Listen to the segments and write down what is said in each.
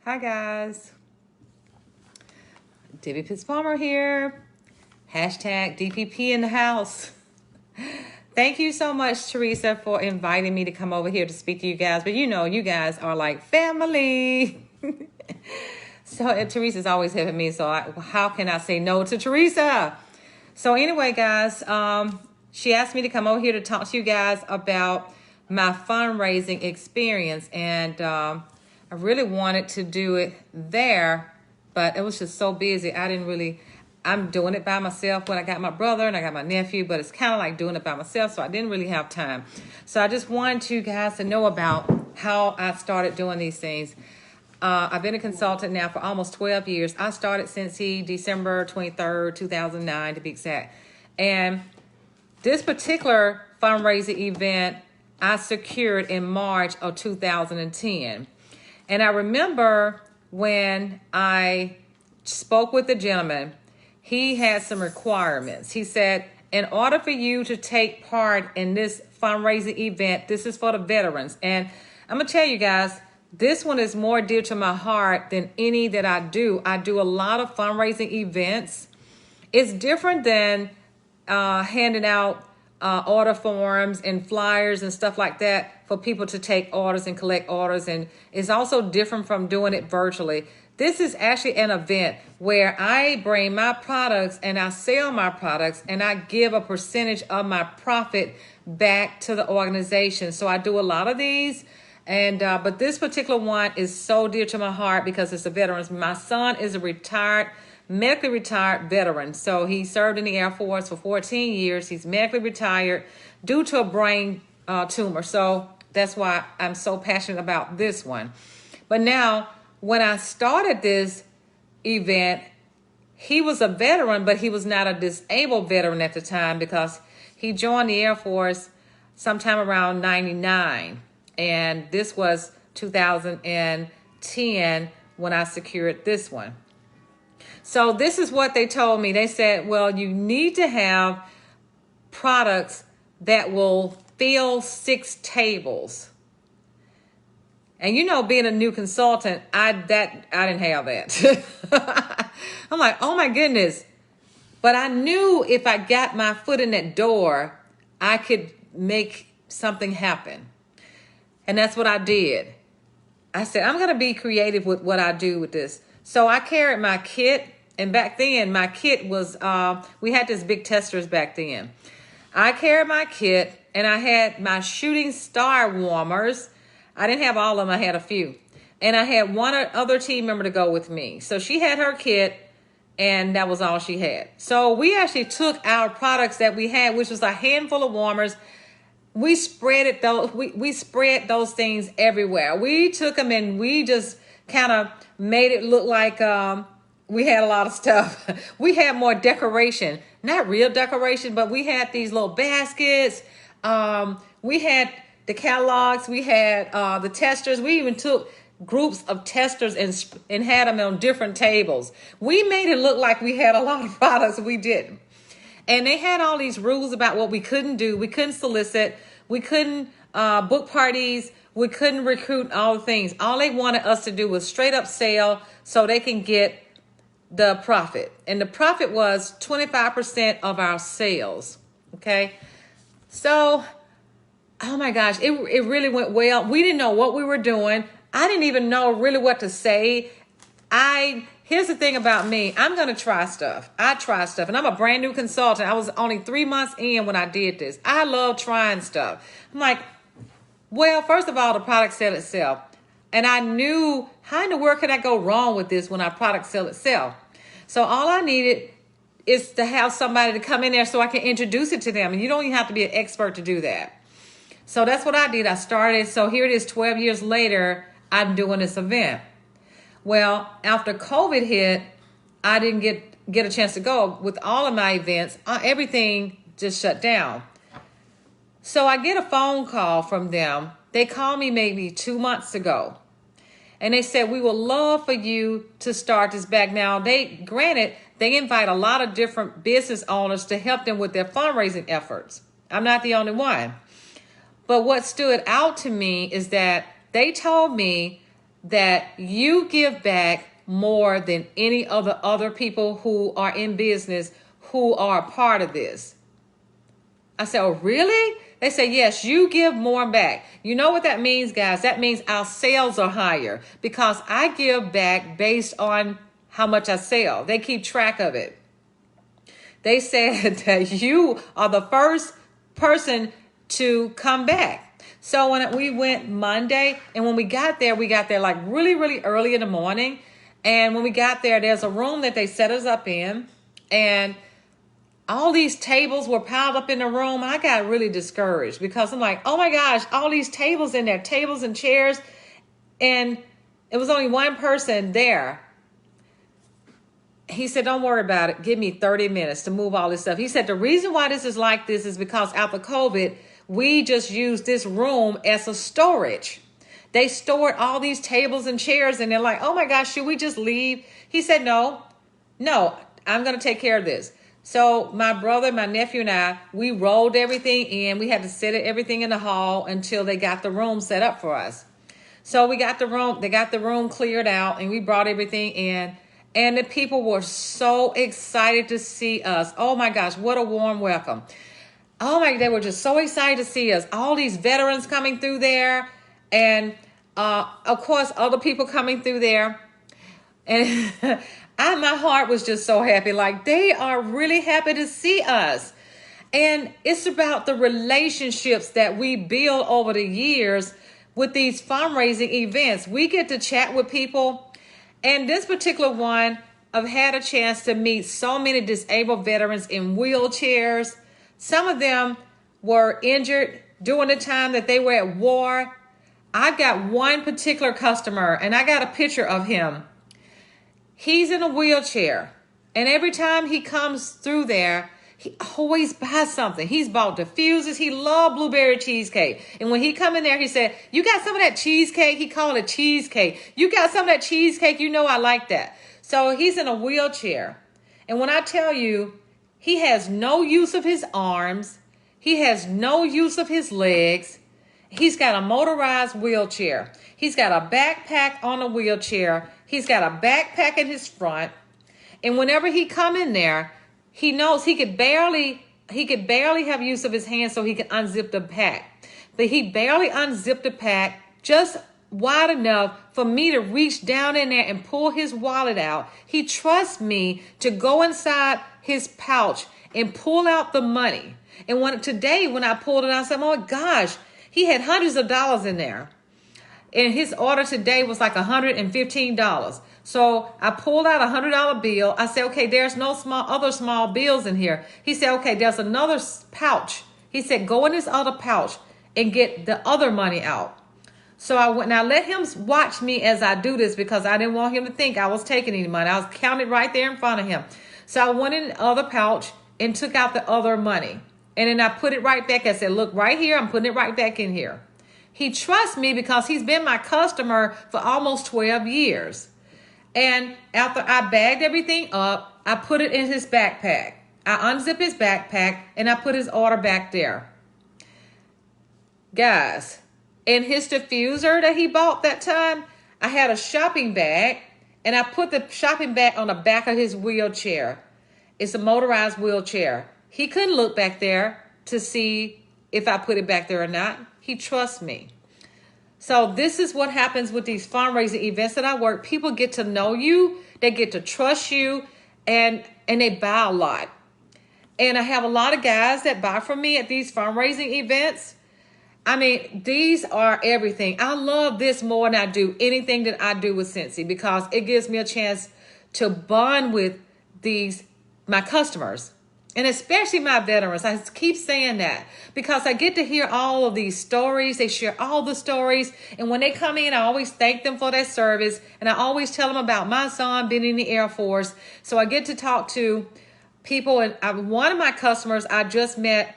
Hi guys, Debbie Pitts-Palmer here. Hashtag DPP in the house. Thank you so much, Teresa, for inviting me to come over here to speak to you guys. But you know, you guys are like family. So Teresa's always helping me. So how can I say no to Teresa? So anyway, guys, she asked me to come over here to talk to you guys about my fundraising experience. And I really wanted to do it there, but it was just so busy. I'm doing it by myself when I got my brother and I got my nephew, but it's kind of like doing it by myself, so I didn't really have time. So I just wanted you guys to know about how I started doing these things. I've been a consultant now for almost 12 years. I started since December 23rd, 2009 to be exact. And this particular fundraising event I secured in March of 2010. And I remember when I spoke with the gentleman, he had some requirements. He said, in order for you to take part in this fundraising event, this is for the veterans. And I'm going to tell you guys, this one is more dear to my heart than any that I do. I do a lot of fundraising events. It's different than handing out order forms and flyers and stuff like that for people to take orders and collect orders. And it's also different from doing it virtually. This is actually an event where I bring my products and I sell my products and I give a percentage of my profit back to the organization. So I do a lot of these. And but this particular one is so dear to my heart because it's a veterans. My son is a medically retired veteran. So he served in the Air Force for 14 years. He's medically retired due to a brain tumor. So that's why I'm so passionate about this one. But now, when I started this event, he was a veteran, but he was not a disabled veteran at the time because he joined the Air Force sometime around 99. And this was 2010 when I secured this one. So this is what they told me. They said, well, you need to have products that will fill 6 tables. And you know, being a new consultant, I didn't have that. I'm like, oh my goodness. But I knew if I got my foot in that door, I could make something happen. And that's what I did. I said, I'm going to be creative with what I do with this. So I carried my kit. And back then, my kit was, we had this big testers back then. I carried my kit and I had my shooting star warmers. I didn't have all of them. I had a few. And I had one other team member to go with me. So she had her kit and that was all she had. So we actually took our products that we had, which was a handful of warmers. We spread those things everywhere. We took them and we just kind of made it look like we had a lot of stuff. We had more decoration, not real decoration, but we had these little baskets. We had the catalogs, we had the testers. We even took groups of testers and had them on different tables. We made it look like we had a lot of products. We didn't. And they had all these rules about what we couldn't do. We couldn't solicit. We couldn't book parties. We couldn't recruit, all the things. All they wanted us to do was straight up sell so they can get the profit. And the profit was 25% of our sales. Okay. So, oh my gosh, it really went well. We didn't know what we were doing. I didn't even know really what to say. Here's the thing about me. I'm going to try stuff. I try stuff. And I'm a brand new consultant. I was only 3 months in when I did this. I love trying stuff. I'm like, well, first of all, the product sell itself. And I knew, how in the world could I go wrong with this when our product sell itself? So all I needed is to have somebody to come in there so I can introduce it to them. And you don't even have to be an expert to do that. So that's what I did. I started. So here it is 12 years later, I'm doing this event. Well, after COVID hit, I didn't get a chance to go with all of my events. Everything just shut down. So I get a phone call from them. They called me maybe 2 months ago. And they said, we would love for you to start this back. Now, they invite a lot of different business owners to help them with their fundraising efforts. I'm not the only one. But what stood out to me is that they told me that you give back more than any of the other people who are in business who are a part of this. I said, oh, really? They say, yes, you give more back. You know what that means, guys? That means our sales are higher because I give back based on how much I sell. They keep track of it. They said that you are the first person to come back. So when we went Monday, and when we got there like really, really early in the morning. And when we got there, there's a room that they set us up in, and all these tables were piled up in the room. I got really discouraged because I'm like, oh my gosh, all these tables in there, tables and chairs. And it was only one person there. He said, don't worry about it. Give me 30 minutes to move all this stuff. He said, the reason why this is like this is because after COVID, we just used this room as a storage. They stored all these tables and chairs, and they're like, oh my gosh, should we just leave? He said, no, I'm going to take care of this. So my brother, my nephew, and I, we rolled everything in. We had to set everything in the hall until they got the room set up for us. So we got the room, they got the room cleared out, and we brought everything in. And the people were so excited to see us. Oh my gosh, what a warm welcome. They were just so excited to see us. All these veterans coming through there. And of course, other people coming through there. And my heart was just so happy. Like, they are really happy to see us. And it's about the relationships that we build over the years with these fundraising events. We get to chat with people. And this particular one, I've had a chance to meet so many disabled veterans in wheelchairs. Some of them were injured during the time that they were at war. I've got one particular customer, and I got a picture of him. He's in a wheelchair, and every time he comes through there, he always buys something. He's bought diffusers. He loved blueberry cheesecake. And when he come in there, he said, you got some of that cheesecake? He called it cheesecake. You got some of that cheesecake? You know I like that. So he's in a wheelchair. And when I tell you, he has no use of his arms. He has no use of his legs. He's got a motorized wheelchair. He's got a backpack on a wheelchair. He's got a backpack in his front. And whenever he come in there, he knows he could barely have use of his hands so he can unzip the pack. But he barely unzipped the pack just wide enough for me to reach down in there and pull his wallet out. He trusts me to go inside his pouch and pull out the money. And when I pulled it out, I said, oh my gosh, he had hundreds of dollars in there. And his order today was like $115. So I pulled out $100 bill. I said, okay, there's no other small bills in here. He said, okay, there's another pouch. He said, go in this other pouch and get the other money out. So I went, and I let him watch me as I do this because I didn't want him to think I was taking any money. I was counting right there in front of him. So I went in the other pouch and took out the other money. And then I put it right back. I said, look, right here, I'm putting it right back in here. He trusts me because he's been my customer for almost 12 years. And after I bagged everything up, I put it in his backpack. I unzipped his backpack and I put his order back there. Guys, in his diffuser that he bought that time, I had a shopping bag and I put the shopping bag on the back of his wheelchair. It's a motorized wheelchair. He couldn't look back there to see if I put it back there or not. He trusts me. So this is what happens with these fundraising events that I work. People get to know you. They get to trust you. And they buy a lot. And I have a lot of guys that buy from me at these fundraising events. I mean, these are everything. I love this more than I do anything that I do with Cincy because it gives me a chance to bond with my customers. And especially my veterans. I keep saying that because I get to hear all of these stories. They share all the stories. And when they come in, I always thank them for their service. And I always tell them about my son being in the Air Force. So I get to talk to people. And one of my customers I just met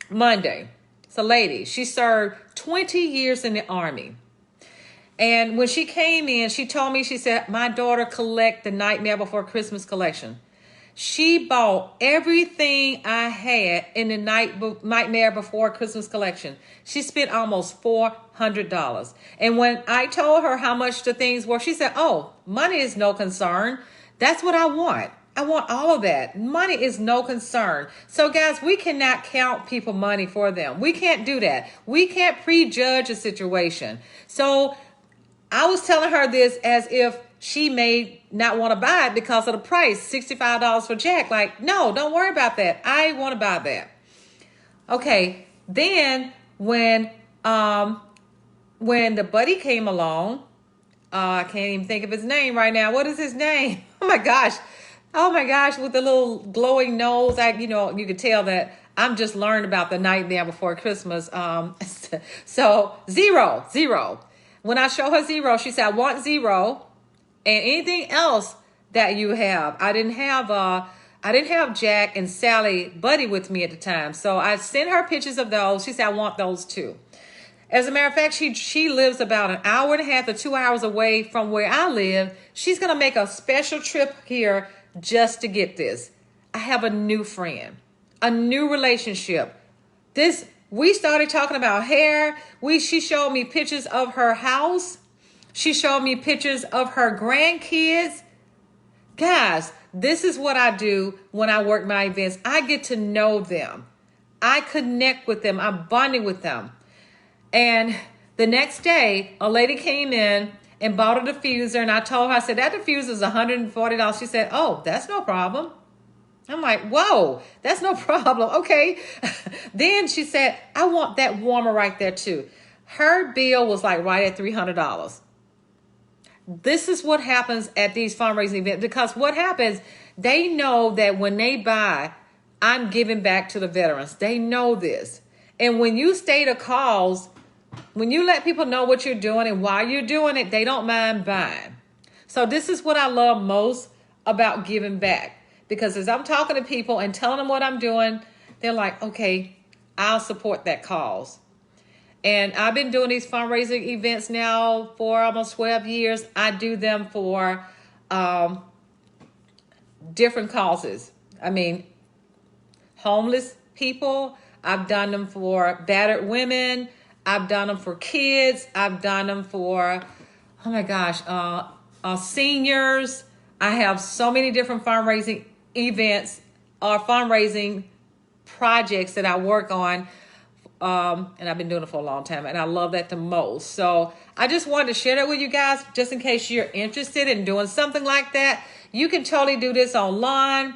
Monday. It's a lady. She served 20 years in the Army. And when she came in, she told me, she said, my daughter collect the Nightmare Before Christmas collection. She bought everything I had in the Nightmare Before Christmas collection. She spent almost $400. And when I told her how much the things were, she said, oh, money is no concern. That's what I want. I want all of that. Money is no concern. So guys, we cannot count people money for them. We can't do that. We can't prejudge a situation. So I was telling her this as if she may not want to buy it because of the price, $65 for Jack. Like, no, don't worry about that. I want to buy that. Okay. Then when the buddy came along, I can't even think of his name right now. What is his name? Oh my gosh, with the little glowing nose. You could tell that I'm just learning about the Nightmare Before Christmas. So Zero. When I show her Zero, she said, I want Zero and anything else that you have. I didn't have Jack and Sally Buddy with me at the time. So I sent her pictures of those. She said, I want those too. As a matter of fact, she lives about an hour and a half to 2 hours away from where I live. She's going to make a special trip here just to get this. I have a new friend, a new relationship. We started talking about hair. She showed me pictures of her house. She showed me pictures of her grandkids. Guys, this is what I do when I work my events. I get to know them. I connect with them. I'm bonding with them. And the next day, a lady came in and bought a diffuser. And I told her, I said, that diffuser is $140. She said, oh, that's no problem. I'm like, whoa, that's no problem. Okay. Then she said, I want that warmer right there too. Her bill was like right at $300. This is what happens at these fundraising events, because what happens, they know that when they buy, I'm giving back to the veterans. They know this. And when you state a cause, when you let people know what you're doing and why you're doing it, they don't mind buying. So this is what I love most about giving back. Because as I'm talking to people and telling them what I'm doing, they're like, okay, I'll support that cause. And I've been doing these fundraising events now for almost 12 years. I do them for different causes. I mean, homeless people. I've done them for battered women. I've done them for kids. I've done them for, oh my gosh, seniors. I have so many different fundraising events or fundraising projects that I work on. And I've been doing it for a long time, and I love that the most. So I just wanted to share that with you guys, just in case you're interested in doing something like that. You can totally do this online.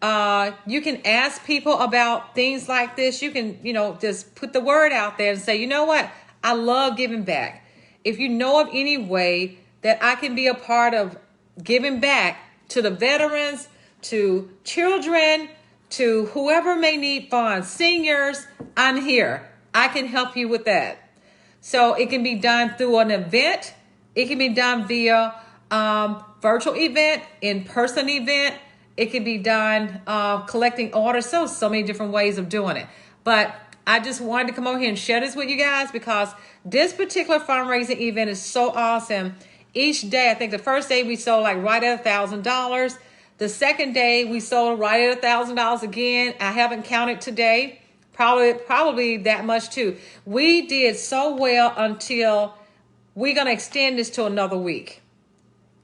You can ask people about things like this. You can, just put the word out there and say, you know what? I love giving back. If you know of any way that I can be a part of giving back to the veterans, to children, to whoever may need funds, seniors, I'm here. I can help you with that. So it can be done through an event. It can be done via virtual event, in-person event. It can be done collecting orders. So many different ways of doing it. But I just wanted to come over here and share this with you guys because this particular fundraising event is so awesome. Each day, I think the first day we sold like right at $1,000. The second day we sold right at $1,000 again. I haven't counted today. Probably that much too. We did so well until we're going to extend this to another week.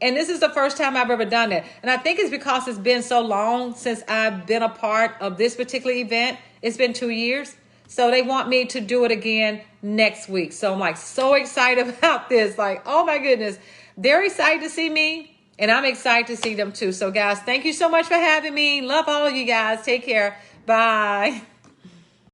And this is the first time I've ever done it. And I think it's because it's been so long since I've been a part of this particular event. It's been 2 years. So they want me to do it again next week. So I'm like so excited about this. Like, oh my goodness. They're excited to see me. And I'm excited to see them too. So guys, thank you so much for having me. Love all of you guys. Take care. Bye.